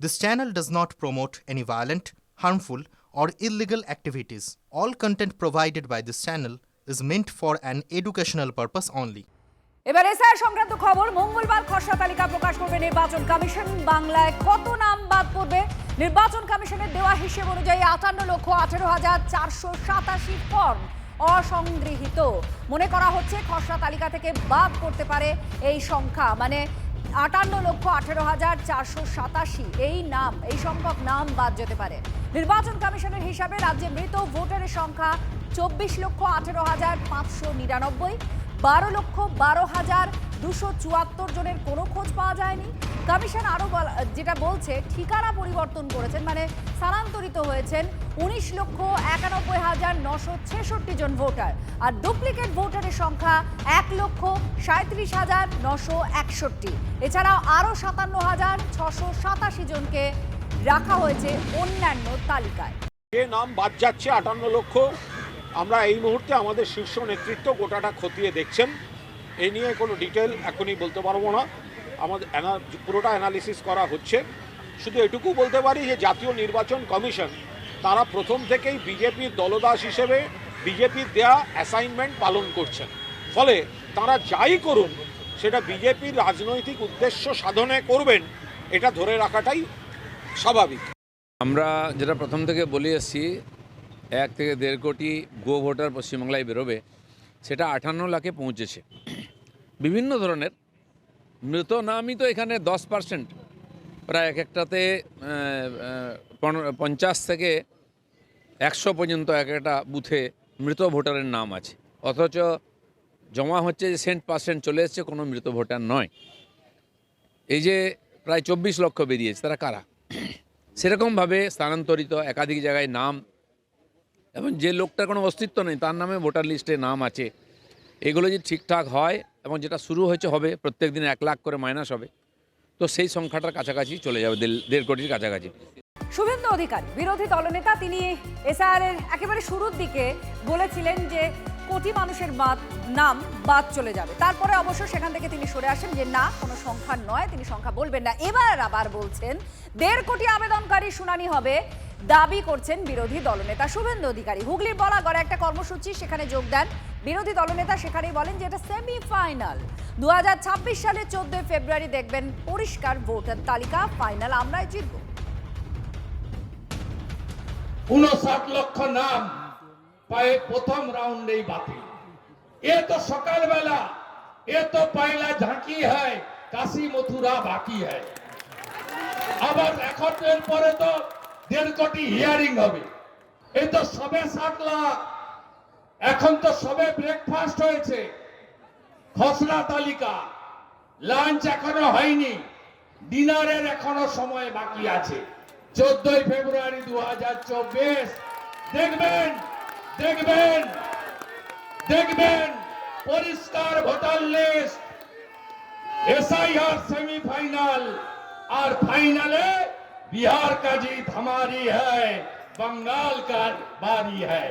This channel does not promote any violent, harmful, or illegal activities. All content provided by this channel is meant for an educational purpose only. এবার SI সংক্রান্ত খবর। মঙ্গলবার খসড়া তালিকা প্রকাশ করবে নির্বাচন commission. বাংলায় কত নাম বাদ পড়বে? নির্বাচন কমিশনের দেওয়া হিসেব অনুযায়ী 58,18,487 ফর্ম অসংগৃহীত। মনে করা হচ্ছে খসড়া তালিকা থেকে বাদ করতে পারে এই সংখ্যা, মানে 58,18,487 এই সংখ্যক নাম বাদ যেতে পারে। নির্বাচন কমিশনের হিসাবে রাজ্যে মৃত ভোটারের সংখ্যা 24,18,599। 12,12,274 জনের কোনো খোঁজ পাওয়া যায়নি। কমিশন আরও যেটা বলছে, ঠিকানা পরিবর্তন করেছেন, মানে স্থানান্তরিত হয়েছেন 19,91,966 জন ভোটার। আর ডুপ্লিকেট ভোটারের সংখ্যা 1,37,961। এছাড়াও আরও 57,687 জনকে রাখা হয়েছে অন্যান্য তালিকায়। যে নাম বাদ যাচ্ছে 58 লক্ষ, আমরা এই মুহূর্তে আমাদের শীর্ষ নেতৃত্ব গোটাটা খতিয়ে দেখছেন। এই নিয়ে কোনো ডিটেল এখনই বলতে পারবো না, আমাদের পুরোটা অ্যানালিসিস করা হচ্ছে। শুধু এটুকু বলতে পারি যে জাতীয় নির্বাচন কমিশন তারা প্রথম থেকেই বিজেপির দলদাস হিসেবে বিজেপির দেয়া অ্যাসাইনমেন্ট পালন করছেন। ফলে তারা যাই করুন সেটা বিজেপির রাজনৈতিক উদ্দেশ্য সাধনে করবেন, এটা ধরে রাখাটাই স্বাভাবিক। আমরা যেটা প্রথম থেকে বলে এসেছি, 1 থেকে 1.5 কোটি গো ভোটার পশ্চিমবাংলায় বেরোবে, সেটা 58 লাখে পৌঁছেছে। বিভিন্ন ধরনের মৃত নামই তো এখানে 10%, প্রায় এক একটাতে 50 থেকে 100 পর্যন্ত এক একটা বুথে মৃত ভোটারের নাম আছে। অথচ জমা হচ্ছে যে 100% চলে এসছে, কোনো মৃত ভোটার নয়। এই যে প্রায় 24 লক্ষ বেরিয়েছে, তারা কারা? সেরকমভাবে স্থানান্তরিত একাধিক জায়গায় নাম, এবং যে লোকটার কোনো অস্তিত্ব নেই তার নামে ভোটার লিস্টে নাম আছে। এগুলো যদি ঠিকঠাক হয়, এবং যেটা শুরু হয়েছে হবে, প্রত্যেক দিন 1 লাখ করে মাইনাস হবে, তো সেই সংখ্যাটার কাছাকাছি চলে যাবে, 1.5 কোটির কাছাকাছি। শুভেন্দু অধিকারী বিরোধী দলনেতা, তিনি এসআইআর এর একেবারে শুরুর দিকে বলেছিলেন যে কোটি মানুষের নাম বাদ চলে যাবে। তারপরে অবশ্য সেখান থেকে তিনি সরে আসেন যে না, কোনো সংখ্যা নয়, তিনি সংখ্যা বলবেন না। এবার আবার বলছেন 1.5 কোটি আবেদনকারী শুনানি হবে, দাবি করছেন বিরোধী দলনেতা শুভেন্দু অধিকারী। হুগলির বলাগড়ে একটা কর্মসূচি, সেখানে যোগ দেন বিরোধী দলনেতা। সেখানেই বলেন যে এটা সেমিফাইনাল। 2026 সালে 14 ফেব্রুয়ারি দেখবেন পরিষ্কার ভোটার তালিকা, ফাইনাল আমরাই জিতব। 59 লক্ষ নাম পায়ে প্রথম রাউন্ডেই বাতিল। এ তো সকালবেলা, এ তো পয়লা ঝাঁকি হয়, কাশী মথুরা বাকি হয়। আবার এর পরে তো 1.5 কোটি হিয়ারিং হবে। এই তো সবে 7 লাখ, এখন তো সবে ব্রেকফাস্ট হয়েছে। খসড়া তালিকা, লাঞ্চ এখনো হয়নি, ডিনারের এখনো সময় বাকি আছে। 14 ফেব্রুয়ারি 2024 দেখবেন দেখবেন দেখবেন পরিষ্কার ভোটার লিস্ট। एसआईआर सेमीफाइनल और फाइनल बिहार का जीत हमारी है, बंगाल का बारी है।